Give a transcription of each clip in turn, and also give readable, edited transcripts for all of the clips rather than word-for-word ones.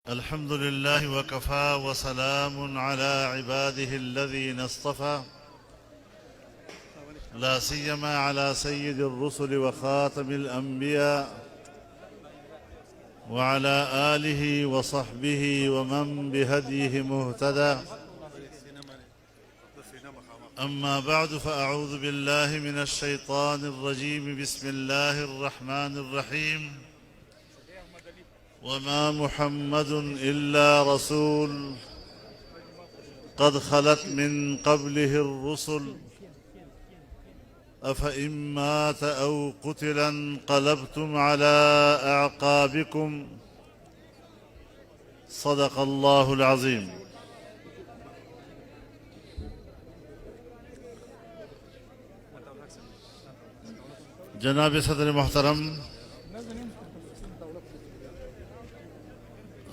الحمد لله وكفى وسلام على عباده الذين اصطفى لا سيما على سيد الرسل وخاتم الأنبياء وعلى آله وصحبه ومن بهديه مهتدى. أما بعد فأعوذ بالله من الشيطان الرجيم. بسم الله الرحمن الرحيم. وما محمد إلا رسول قد خلت من قبله الرسل أفإن مات أو قتل انقلبتم على أعقابكم صدق الله العظيم. जनाब सदर मोहतरम,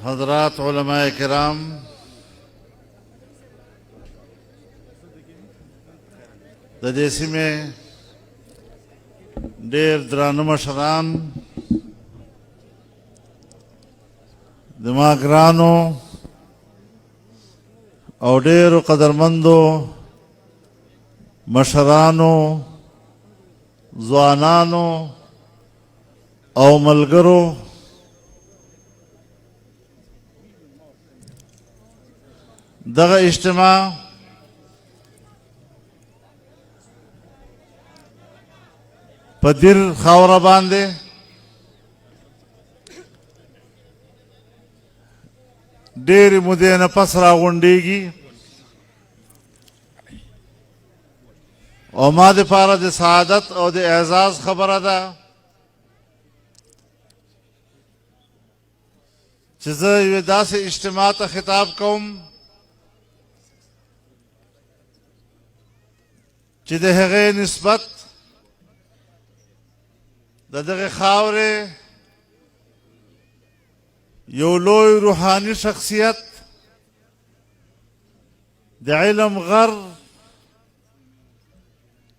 हजरात उलमाए किराम, देसी में डेर द्रानु मशरान दिमागरानो और डेर कदरमंदो मशरानो ज़वानानो और मलगरो दगा इज्तिमा पदिर खावरा बांधे डेरी मुदे न पसरा गुंडेगी और मादे पारा दे सादत और दे एजाज खबर अदा चिज़ वेदा से इज्तिमा ता खिताब कौम चिदे हगे निस्बत ददगे खावरे यो लोई रूहानी शख्सियत दे इल्म गर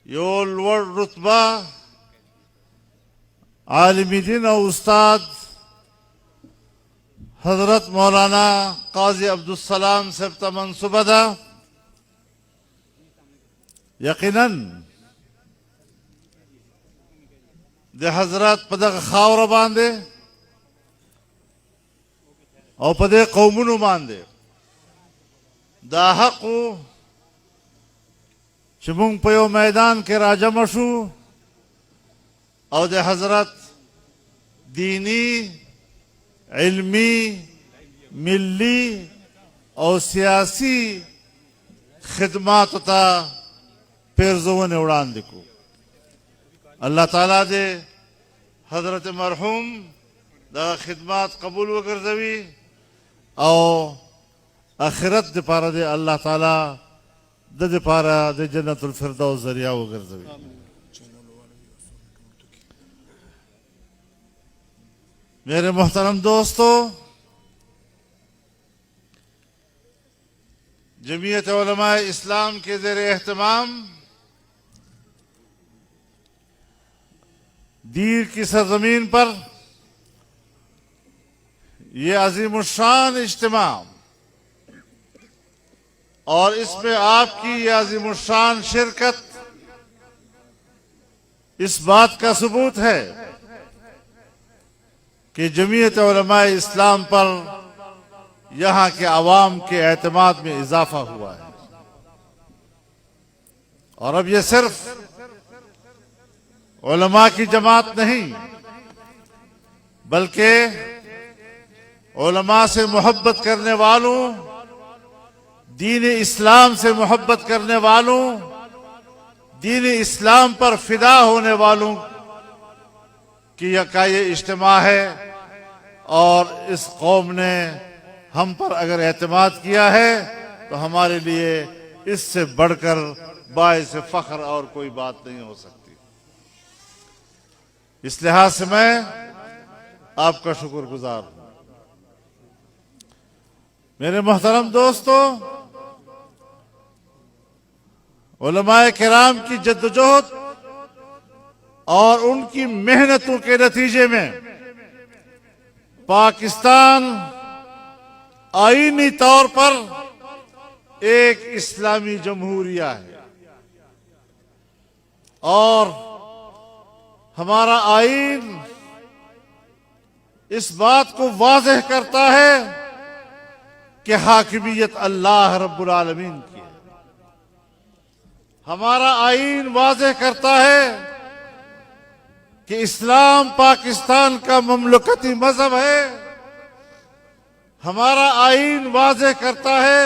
यो लोड़ रुतबा आलिमी दीन और उस्ताद हजरत मौलाना काजी अब्दुल सलाम साहब ता मंसूब दा। यकीनन दे हजरत पदक खावर बांधे और पदे कौमुनु बांधे दा हक़ु चमुंग पयो मैदान के राजा मशू और दे हजरत दीनी इल्मी मिल्ली और सियासी खिदमात ता पेरजों ने उड़ान दिखो। अल्लाह ताला दे हजरत मरहूम दा खिदमात कबूल वकर जवी और आखिरत दे पारा दे अल्लाह ताला दे पारा दे जन्नतुल फिरदौस जरिया वकर जवी। मेरे मोहतरम दोस्तों, जमीयत उलमाए इस्लाम के ज़ेर एहतमाम दीर की सरजमीन पर ये अजीमुशान इज्तिमा और इसमें आपकी ये अजीमुशान शिरकत इस बात का सबूत है कि जमीयत उलमाए इस्लाम पर यहाँ के अवाम के एतमाद में इजाफा हुआ है। और अब ये सिर्फ उलमा की जमात नहीं बल्कि उलमा से मोहब्बत करने वालों, दीन इस्लाम से मोहब्बत करने वालों, दीन इस्लाम पर फिदा होने वालों की का ये इज्तिमा है। और इस कौम ने हम पर अगर एतमाद किया है तो हमारे लिए इससे बढ़कर बाइस फख्र और कोई बात नहीं हो सकती। इस लिहाज से मैं आपका शुक्रगुजार हूं। मेरे मोहतरम दोस्तों, उलमाए किराम की जद्दोजहद और उनकी मेहनतों के नतीजे में पाकिस्तान आईनी तौर पर एक इस्लामी जमहूरिया है और हमारा आईन इस बात को वाज़ेह करता है कि हाकिमियत अल्लाह रब्बुल आलमीन की है। हमारा आईन वाज़ेह करता है कि इस्लाम पाकिस्तान का ममलकती मजहब है। हमारा आईन वाज़ेह करता है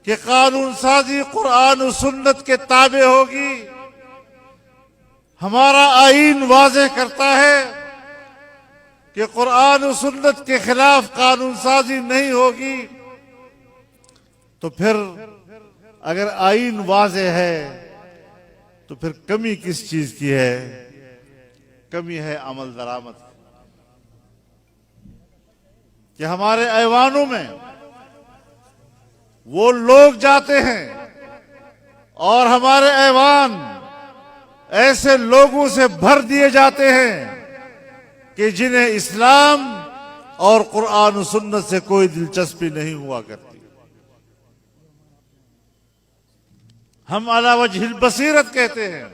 कि कानून साजी कुरान और सुन्नत के ताबे होगी। हमारा आईन वाज़ेह करता है कि कुरान और सुन्नत के खिलाफ कानून साजी नहीं होगी। तो फिर अगर आईन वाज़ेह है तो फिर कमी किस चीज की है? कमी है अमल दरामद कि हमारे ऐवानों में वो लोग जाते हैं और हमारे ऐवान ऐसे लोगों से भर दिए जाते हैं कि जिन्हें इस्लाम और कुरान और सुन्नत से कोई दिलचस्पी नहीं हुआ करती। हम अला वजहिल बसीरत कहते हैं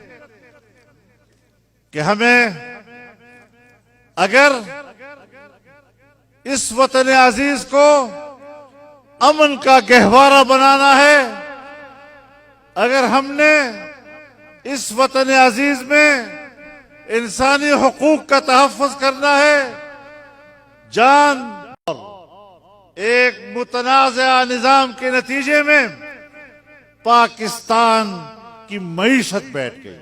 कि हमें अगर इस वतन अजीज को अमन का गहवारा बनाना है, अगर हमने इस वतन अजीज में इंसानी हुकूक का तहफ़्फ़ुज़ करना है, जान एक मुतनाज़ा निज़ाम के नतीजे में पाकिस्तान की मईशत बैठ गई।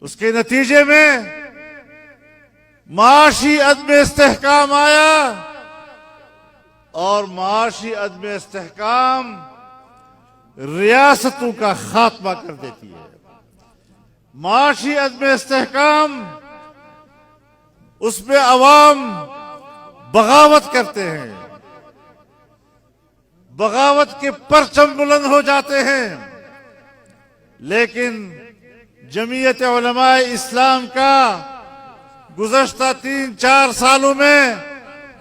उसके नतीजे में माशी अदम इस्तेहकाम आया और माशी अदम इस्तेहकाम रियासतों का खात्मा कर देती है। माशी अदम इस्तेहकाम उसमें अवाम बगावत करते हैं, बगावत के परचम बुलंद हो जाते हैं। लेकिन जमीयत उलमाए इस्लाम का गुज़श्ता 3-4 सालों में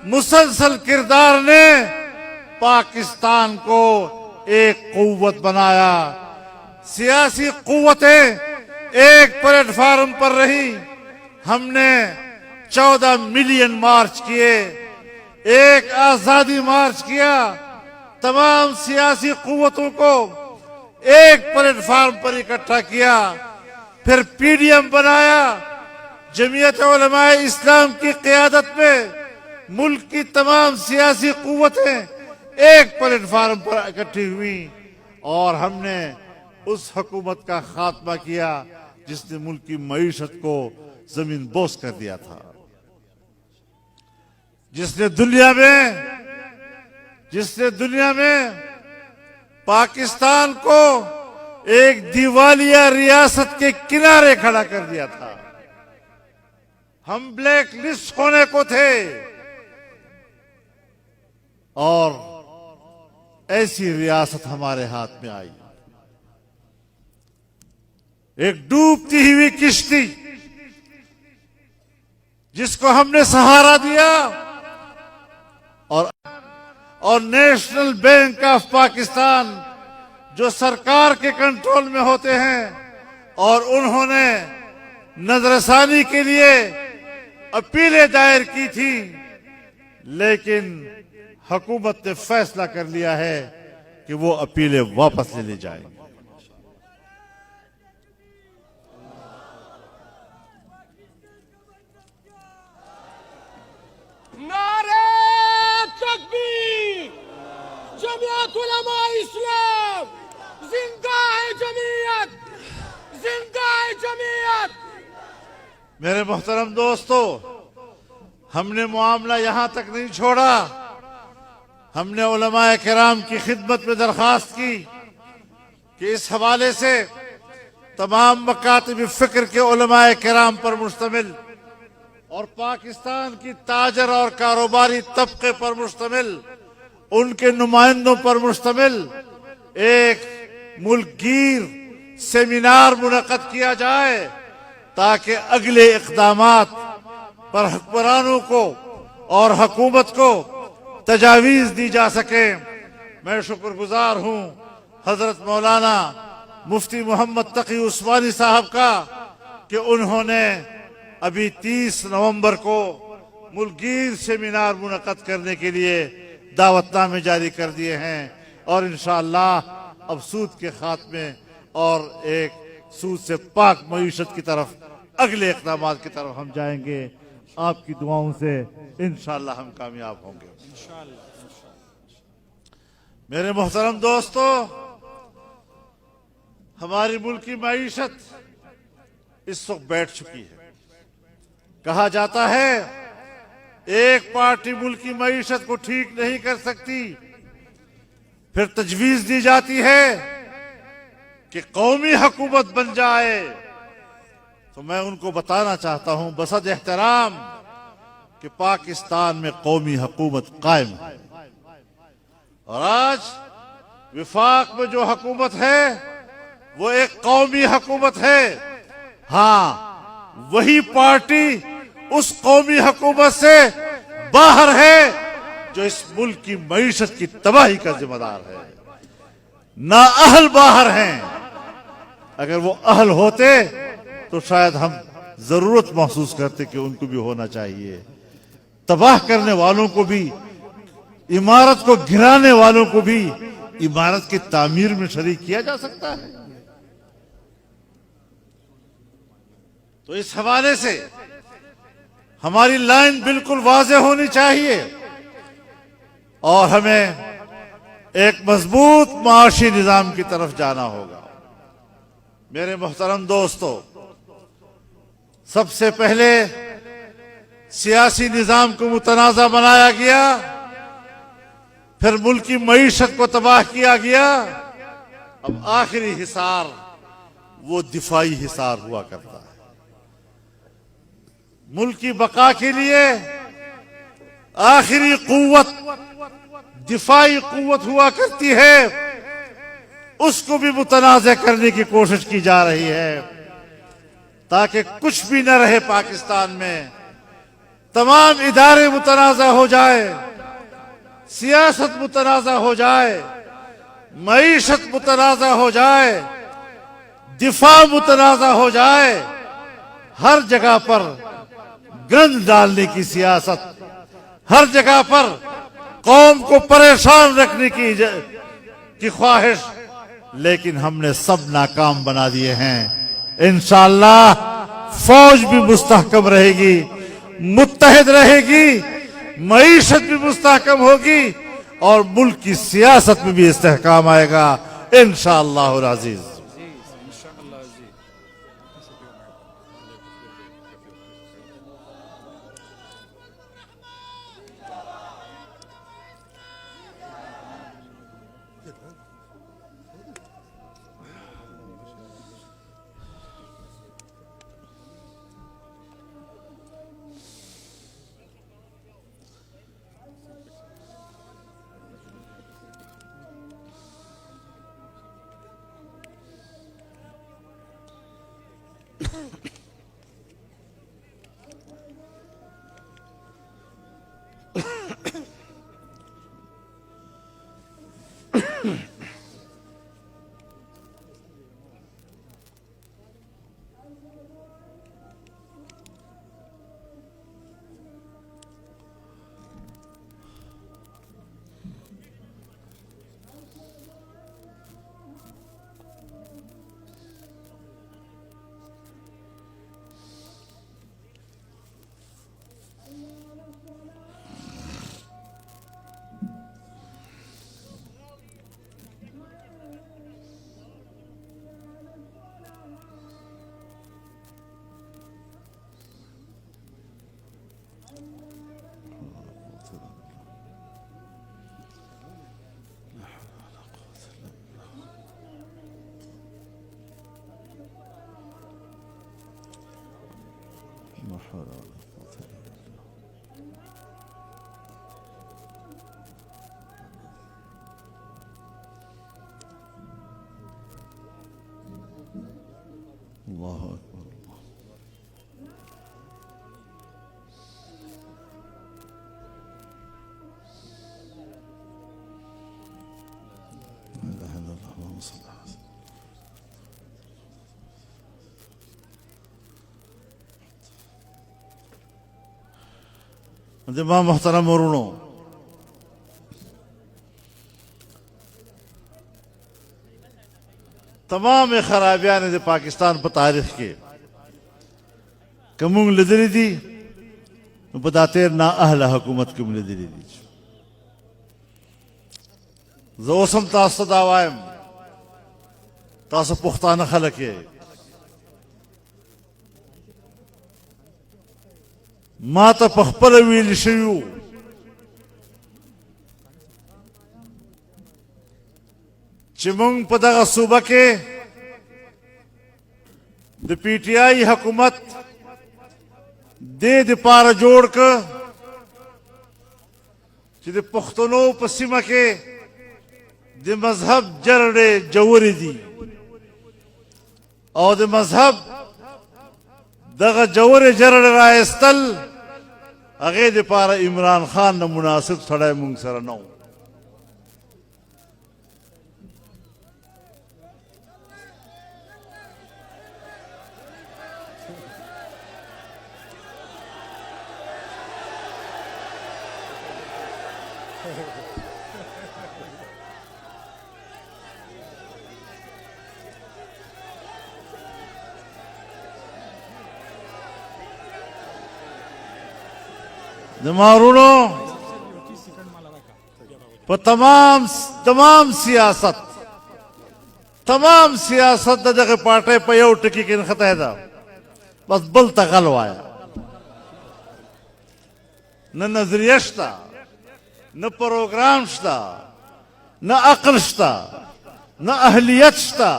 मुसलसल किरदार ने पाकिस्तान को एक कुव्वत बनाया। सियासी कुव्वतें एक प्लेटफार्म पर रही। हमने 14 मिलियन मार्च किए, एक आजादी मार्च किया, तमाम सियासी कुव्वतों को एक प्लेटफार्म पर इकट्ठा किया, फिर पीडीएम बनाया। जमीयत उलमाए इस्लाम की क़यादत में मुल्क की तमाम सियासी कुव्वतें एक प्लेटफार्म पर इकट्ठी हुई और हमने उस हुकूमत का खात्मा किया जिसने मुल्क की मईशत को जमीन बोस कर दिया था, जिसने दुनिया में पाकिस्तान को एक दिवालिया रियासत के किनारे खड़ा कर दिया था। हम ब्लैक लिस्ट होने को थे और ऐसी रियासत हमारे हाथ में आई, एक डूबती हुई किश्ती जिसको हमने सहारा दिया। और नेशनल बैंक ऑफ पाकिस्तान जो सरकार के कंट्रोल में होते हैं, और उन्होंने नजरसानी के लिए अपीलें दायर की थी, लेकिन हुकूमत ने फैसला कर लिया है कि वो अपीलें वापस ले ली जाएंगी। नारे तकबीर! जमीयत उलमा इस्लाम जिंदा है, जमीयत जिंदा है, जमीयत। मेरे मोहतरम दोस्तों, हमने मामला यहां तक नहीं छोड़ा। हमने उलमाए किराम की खिदमत में दरखास्त की कि इस हवाले से तमाम मकातिब फिक्र के उलमाए किराम पर मुश्तमिल और पाकिस्तान की ताजर और कारोबारी तबके पर मुश्तमिल, उनके नुमाइंदों पर मुश्तमिल एक मुल्कगीर सेमिनार मुनक़द किया जाए ताकि अगले इक़दामात पर हुक्मरानों को और हुकूमत को तजावीज़ दी जा सके। मैं शुक्रगुजार हूँ हजरत मौलाना मुफ्ती मोहम्मद तकी उस्मानी साहब का कि उन्होंने अभी 30 नवंबर को मुल्कगीर सेमिनार मुनक़द करने के लिए दावतनामे जारी कर दिए हैं और इंशाअल्लाह अब सूद के खात्मे और एक सूद से पाक मईशत की तरफ अगले इक़दामात की तरफ हम जाएंगे। आपकी दुआओं से इंशाअल्लाह हम कामयाब होंगे। मेरे मोहतरम दोस्तों, हमारी मुल्क की मईशत इस वक्त बैठ चुकी है। कहा जाता है एक पार्टी मुल्क की मईशत को ठीक नहीं कर सकती, फिर तजवीज दी जाती है कि कौमी हुकूमत बन जाए। तो मैं उनको बताना चाहता हूं बसद एहतराम कि पाकिस्तान में कौमी हुकूमत कायम है और आज विफाक में जो हुकूमत है वो एक कौमी हुकूमत है। हाँ, वही पार्टी उस कौमी हुकूमत से बाहर है जो इस मुल्क की मईशत की तबाही का जिम्मेदार है। ना अहल बाहर हैं। अगर वो अहल होते तो शायद हम जरूरत महसूस करते कि उनको भी होना चाहिए। तबाह करने वालों को भी, इमारत को गिराने वालों को भी इमारत की तामीर में शरीक किया जा सकता है। तो इस हवाले से हमारी लाइन बिल्कुल वाज़ेह होनी चाहिए और हमें एक मजबूत माशी निजाम की तरफ जाना होगा। मेरे मोहतरम दोस्तों, सबसे पहले सियासी निजाम को मुतनाज़ा बनाया गया, फिर मुल्क की मईशत को तबाह किया गया। अब आखिरी हिसार वो दिफाई हिसार हुआ करता है। मुल्क की बका के लिए आखिरी कुव्वत दिफाई कुव्वत हुआ करती है, उसको भी मुतनाज़ करने की कोशिश की जा रही है ताकि कुछ भी न रहे पाकिस्तान में। तमाम इदारे मुतनाज़ा हो जाए, सियासत मुतनाज़ा हो जाए, मईशत मुतनाज़ा हो जाए, दिफा मुतनाज़ा हो जाए। हर जगह पर गंद डालने की सियासत, हर जगह पर कौम को परेशान रखने की ख्वाहिश, लेकिन हमने सब नाकाम बना दिए हैं। इंशाअल्लाह फौज भी मुस्तहकम रहेगी, मुत्तहिद रहेगी, मईशत भी मुस्तहकम होगी और मुल्क की सियासत में भी इस्तेहकाम आएगा इंशाअल्लाह अज़ीज। अल्लाहु अकबर। زما محترم ورونو، تمام خرابیان د پاکستان په تاریخ کې کوم لیدلې دي نو په دا تیر نا اهل حکومت کوم لیدلې دي. زه اوس هم تاسو ته دا وایم، تاسو پښتانه خلک یې، ما ته په خپله ویل شوي وو چې موږ په دغه صوبه کې د پی ټی آی حکومت دې دپاره جوړ که چې د پښتنو په سیمه کې د مذهب جرړې جوړې دي او د مذهب دغه جوړې جرړې رایستل هغې دپاره عمران خان نه مناسب سړی موږ سره نه و. د مارونو په تمام سیاست د دغه پارټۍ په یو ټکي کې نښتی ده، بس بل ته غل وایه. نه نظریه شته، نه پروګرام شته، نه عقل شته، نه اهلیت شته،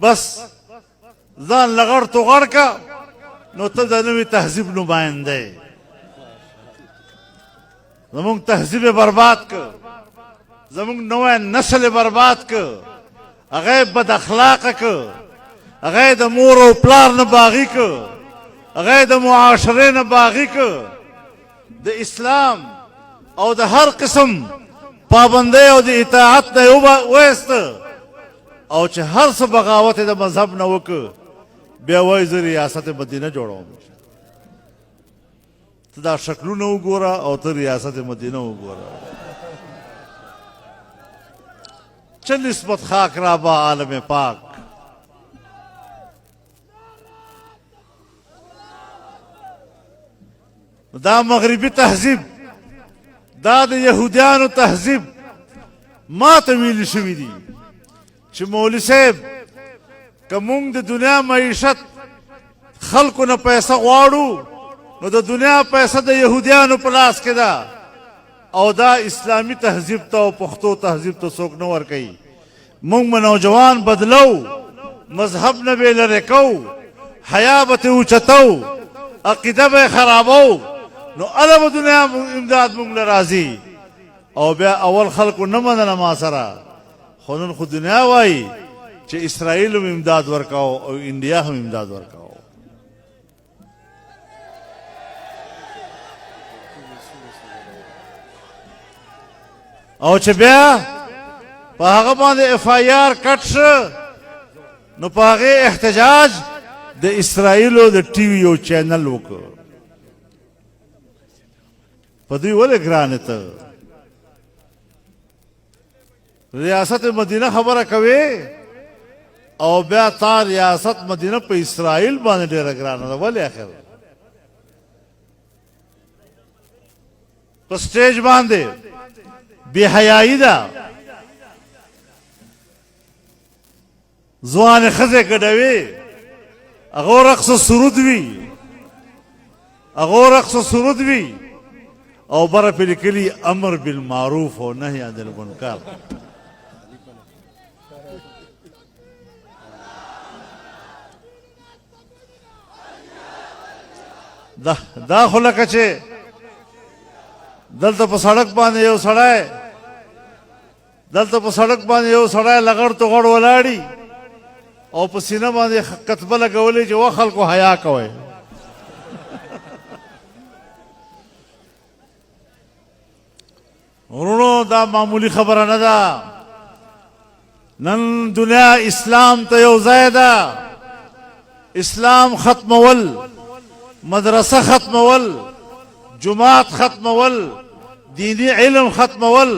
بس ځان لغړ توغړ که نو ته د نوي تهذیب نماینده یې. زمونږ تهذیب برباد که، زمونږ نوی نسل برباد که، هغه بد اخلاقه که، هغه د مور او پلار نه باغي که، هغه د معاشرې نه باغي که، د اسلام او د هر قسم پابندۍ او د اطاعت نه وایسته او چې هر څه بغاوت د مذهب نه وکړه، بیا وایي زه ریاست مدینه جوړوم. ته دا شکلونه وګوره او ته ریاست مدینه وګوره. چه نسبت خاک را با عالم پاک. دا مغربي تهذیب، دا د یهودیانو تهذیب ما ته ویلي شوي دي چې مولوي صاحب که موږ د دنیا معیشت خلکو نه پیسه غواړو نو د دنیا پیسه د یهودیانو په لاس کې ده او دا اسلامي تهذیب ته او پښتو تهذیب ته څوک نه ورکوي. موږ به نوجوان بدلو، مذهب نه به لرې کوو، حیا به ترې اوچتو، عقیده به یې خرابو، نو هله به دنیا امداد موږ له راځي. او بیا اول خلکو نه منله ما سره، خو نن خو دنیا وایي چې اسرائیل هم امداد ورکاو او انډیا هم امداد ورکاو. او چې بیا په هغه باندې اف آی آر کټ شو نو په هغې احتجاج د اسرائیلو د ټي وي یو چینل وکړ. په دوی ولې ګرانې ته ریاست مدینه خبره کوي او بیا تا ریاست مدینه په اسرائیل باندې ډېره ګرانه ده. ولې اخر په سټیج باندې بې حیایي ده، ځوانې ښځې ګډوي، هغو رقص و سرود وي او بره پې لیکلي امر بالمعروف او نهي عن المنکر. دا خو لکه چې دلته په سړک باندې یو سړی لغړ توغړ ولاړي او په سینه باندې کتبه لګولې چې و خلکو حیا کوئ. ورونو دا معمولی خبره نه ده. نن دنیا اسلام ته یو ځای ده، اسلام ختمول، مدرسه ختمول، जुमात खत्मवल, दीनी इल्म खत्मवल,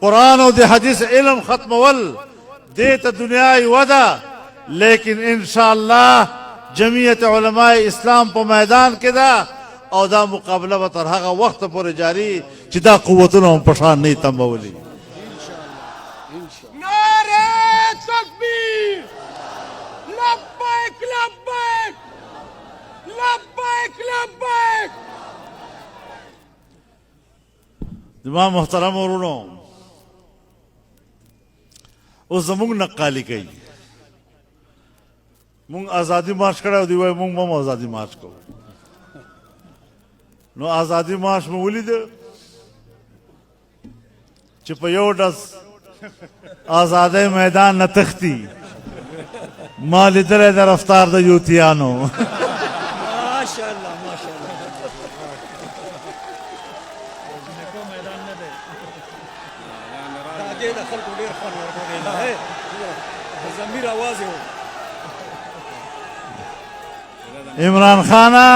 कुरान और हदीस इल्म खत्मवल देत दुनियाई वदा, लेकिन इंशाअल्लाह जमीयत उलमाए इस्लाम पर मैदान के दा और दा मुकाबला बतरहा का वक्त पर जारी चिदा कुव्वतुन पठान नहीं तंबवली। नारे तकबीर, लब्बैक लब्बैक, लब्बैक लब्बैक। जमा मोहतरम औरों उस जमुंग नक्काली गई मुंग आज़ादी मार्च करा दिवाई मुंग मम आज़ादी मार्च को नो आज़ादी मार्च में उली दे चिपयोडस आज़ादे मैदान न तख्ती माल इधर इधर रफ्तार द यूथियानो माशाअल्लाह माशाअल्लाह को मैदान न दे आगे दखल को ډیر خان ورکړل है ضمیر आवाज हो इमरान खाना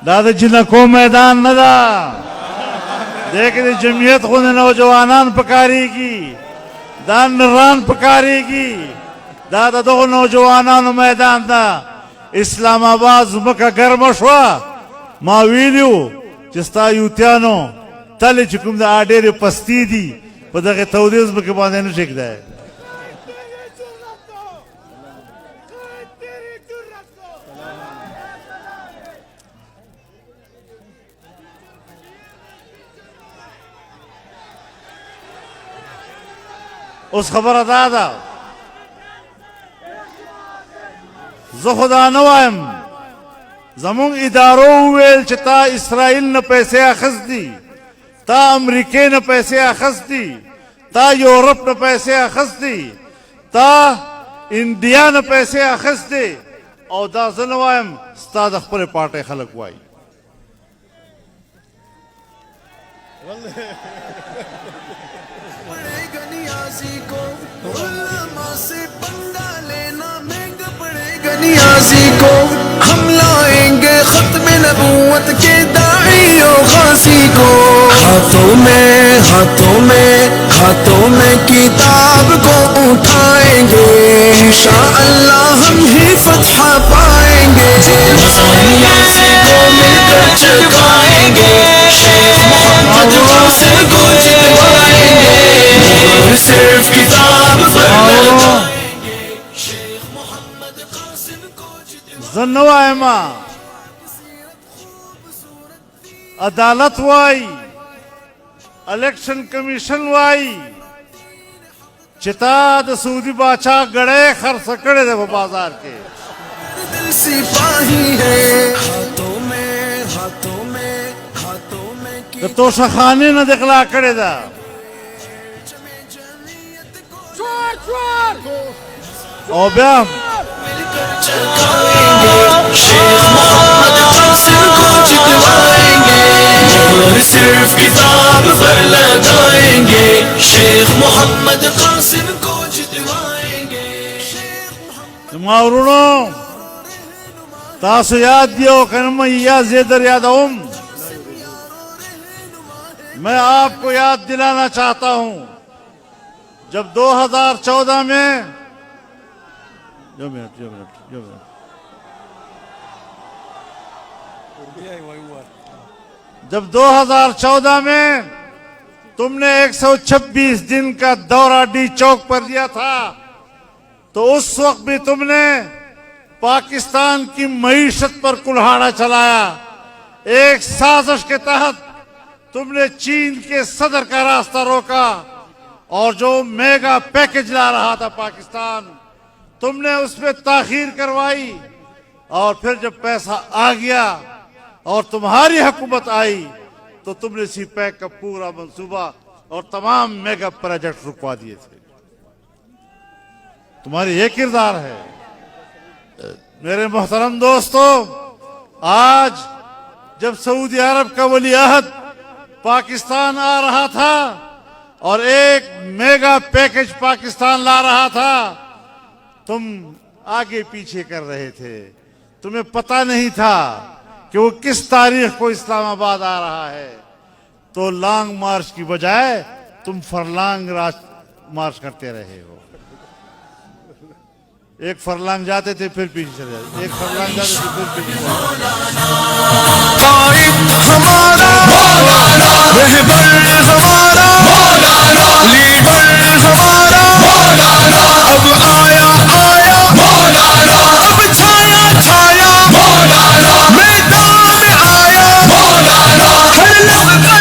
दादा जिन्ना को मैदान न दा देख रहे जमीयत खुद नौजवानान पकारेगी दान नरान पकारेगी दादा दो नौजवानान मैदान दा इस्लामाबाद मका गर्म शवा मावीलियो चिस्ता यूथियानो तले चुकुम दा आडेरे पस्ती दी पदके तौदीस मके बांधे न शेख दा उस खबर दादा खुदा नवायम जमुंग इदारो वेल चिता इसराइल न पैसे अखस्दी ता अमरीके न पैसे अखस्दी ता यूरोप न पैसे अखस्दी ता इंडिया न पैसे अखस्दी और दा जनवायम स्ताद अखबर पाटे खलक वाई नियाज़ी को हम लाएंगे खत्म नबूवत के दाइयों खासी को हाथों में किताब को उठाएंगे इंशाअल्लाह हम ही फतह पाएंगे नियाज़ी को मिलकर चुकाएंगे शेख मोहम्मद कासिम को जितवाएंगे सिर्फ किताब पर जनवायमा अदालत वाई इलेक्शन कमीशन वाई चिता द सऊदी बादशाह गड़े खर्च करे थे वो बाजार के सिपाही है हाथों में तोशा खाने न दिखला करे दा चोर चोर और ब्या शेख मोहम्मद कासिम को जितवाएंगे और सिर्फ किताब पर लगाएंगे शेख मोहम्मद कासिम को जितवाएंगे मावरूनो तासु याद दियो कनमा या जेदर यादवम मैं आपको याद दिलाना चाहता हूं जब 2014 में जो मिनट जब 2014 में तुमने 126 दिन का दौरा डी चौक पर दिया था तो उस वक्त भी तुमने पाकिस्तान की मईशत पर कुल्हाड़ा चलाया। एक साजिश के तहत तुमने चीन के सदर का रास्ता रोका और जो मेगा पैकेज ला रहा था पाकिस्तान, तुमने उसमें ताखीर करवाई और फिर जब पैसा आ गया और तुम्हारी हुकूमत आई तो तुमने सी पैक का पूरा मंसूबा और तमाम मेगा प्रोजेक्ट रुकवा दिए थे। तुम्हारी ये किरदार है। मेरे मोहतरम दोस्तों, आज जब सऊदी अरब का वली अहद पाकिस्तान आ रहा था और एक मेगा पैकेज पाकिस्तान ला रहा था, तुम आगे पीछे कर रहे थे। तुम्हें पता नहीं था कि वो किस तारीख को इस्लामाबाद आ रहा है, तो लॉन्ग मार्च की बजाय तुम फरलांग मार्च करते रहे हो। एक फरलांग जाते थे फिर पीछे चले जाते, एक फरलांग जाते थे फिर पीछे चले जाते। कायद हमारा रहबर हमारा लीडर हमारा अब आया आया अब छाया छाया मैदान आया हर लब पर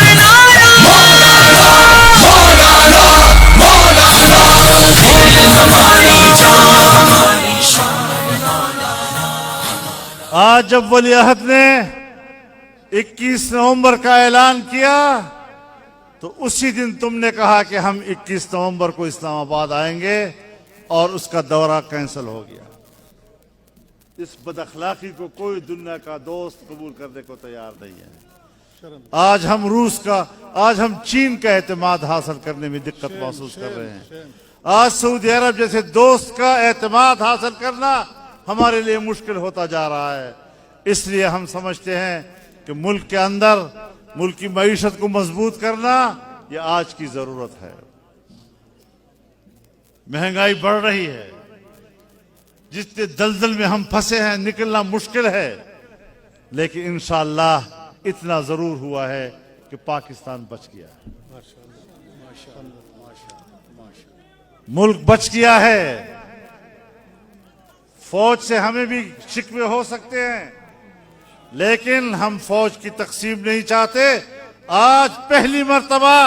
आज जब वली अहद ने 21 नवंबर का ऐलान किया तो उसी दिन तुमने कहा कि हम 21 नवंबर को इस्लामाबाद आएंगे और उसका दौरा कैंसिल हो गया। इस बदअखलाकी को कोई दुनिया का दोस्त कबूल करने को तैयार नहीं है। आज हम चीन का एतमाद हासिल करने में दिक्कत महसूस कर रहे हैं। आज सऊदी अरब जैसे दोस्त का एतमाद हासिल करना हमारे लिए मुश्किल होता जा रहा है। इसलिए हम समझते हैं कि मुल्क के अंदर मुल्क की मईशत को मजबूत करना यह आज की जरूरत है। महंगाई बढ़ रही है, जितने दलदल में हम फंसे हैं निकलना मुश्किल है, लेकिन इंशाअल्लाह इतना जरूर हुआ है कि पाकिस्तान बच गया है, मुल्क बच गया है। फौज से हमें भी शिकवे हो सकते हैं, लेकिन हम फौज की तकसीम नहीं चाहते। आज पहली मर्तबा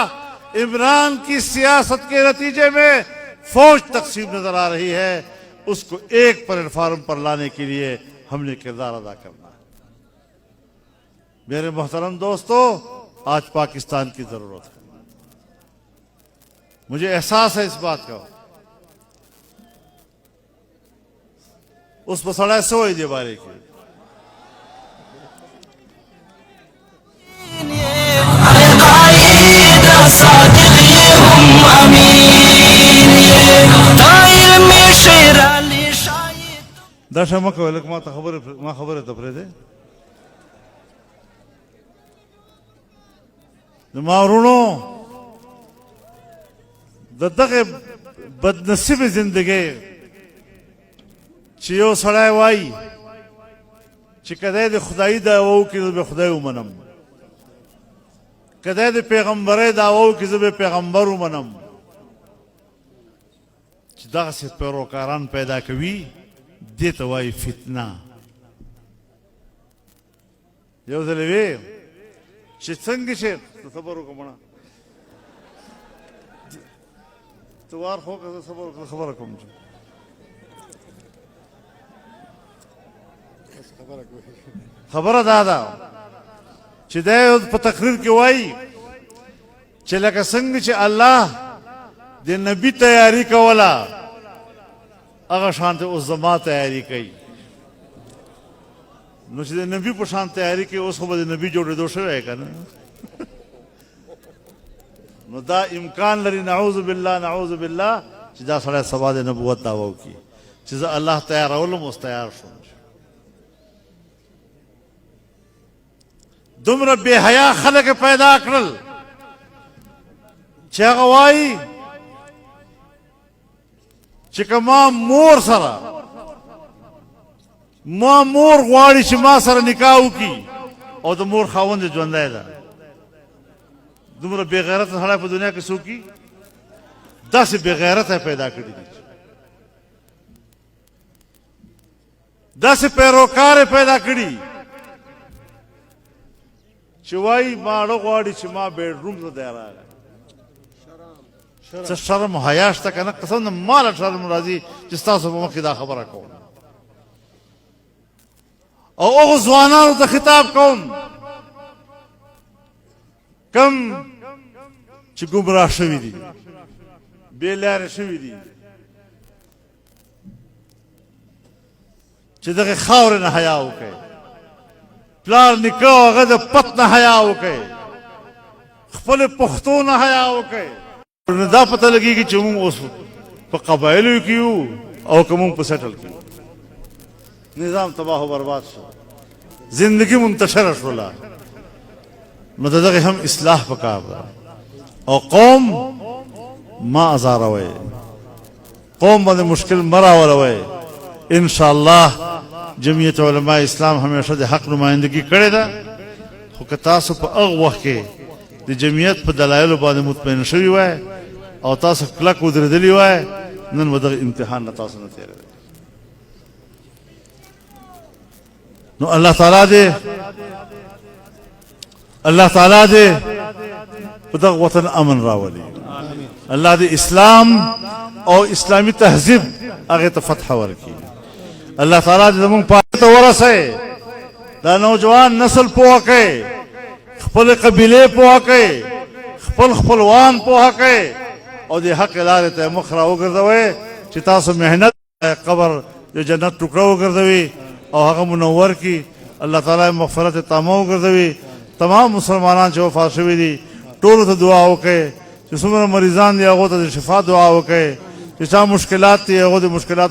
इमरान की सियासत के नतीजे में फौज तकसीम नजर आ रही है। उसको एक प्लेटफार्म पर लाने के लिए हमने किरदार अदा करना है। मेरे मोहतरम दोस्तों, आज पाकिस्तान की जरूरत है। मुझे एहसास है इस बात का। उस मसला सोई दे बारे की दशा मकवलक मा खबर है तफरे दे मारूनो ददगे बदनसीब जिंदगी चियो सड़ाए वाई चिकदे खुदाई दावो की जब खुदाई मनम कदे पैगंबरे दावो की जब पैगंबर मनम दग से पैरोकारान पैदा कवी देत वाई फितना यो जलवे चित्संग से सबर को मना तो वार हो का सबर को खबर को मुझे खबर दादा चिदे प तकरीर के वाई चला का संग च अल्लाह दे नबी तैयारी कवला अगर शांत उस जमा तैयारी कई नुचे नबी पर शांत तैयारी की उस वजह नबी जोड़े दोष रहेगा ना नुदा इम्कान लरी नाउज़ बिल्ला चिदा सड़ा सवाद नबुवत दावो की चिजा अल्लाह तैयार अवलम उस तैयार सुन दुमर बेहया खलक पैदा करल चगवाई चिकमा मोर सरा मा मोर वाड़ी चिमा सर निकाऊ की और तो मोर खावन जो अंदाजा दुमर बेगैरत हड़ा पर दुनिया की सूकी 10 बेगैरत है पैदा कर दी 10 पैरोकार पैदा करी चिवाई माड़ो वाड़ी चिमा बेडरूम से दे रहा है शर्म हयाश तक है ना कसम माल शर्म राजी जिस तरह से मखिदा खबर कौन और जवाना तो खिताब कौन कम गुमराह शवी दी बेलार शवी दी चिदके खावर न हया के प्लार निको अगर पत न हया के खपल पुख्तो न हया के नदा पता लगी कि चुम उस कबाइल क्यों और कमुम पर सेटल क्यों निजाम तबाह बर्बाद زندگی منتشر شولا نو دغه هم اصلاح پکار ده او قوم ما ازاروي قوم باندې مشکل مراولوي ان شاء الله جمعیت علماء اسلام همیشه د حق نمائندگی کړې ده خو که تاسو په هغه وخت کې د جمعیت په دلایلو باندې مطمئن شوي وای او تاسو کلک ودرېدلي وای نن به دغه امتحان نه تاسو نه تېرېدل نو الله تعالی دې په دغه وطن امن راولي الله دې اسلام او اسلامي تهذیب هغه ته فتح ورکړي الله تعالی دې زموږ پاتې ته ورسوي دا نوجوان نسل پوهه کوي خپل قبیلې پوهه کوي خپل خپلوان پوهه کوي او د حق لارې ته مخ را وګرځوي چې تاسو محنت قبر د جنت ټوکړه وګرځوي او هغه منور کی الله تعالی مغفرت تامه وګرځوي تمام مسلمانان چې وفات شوي دي ټولو ته دعا وکړي چې څومره مریضان دي هغو ته د شفا دعا وکړي چې چا مشکلات دي هغو د مشکلات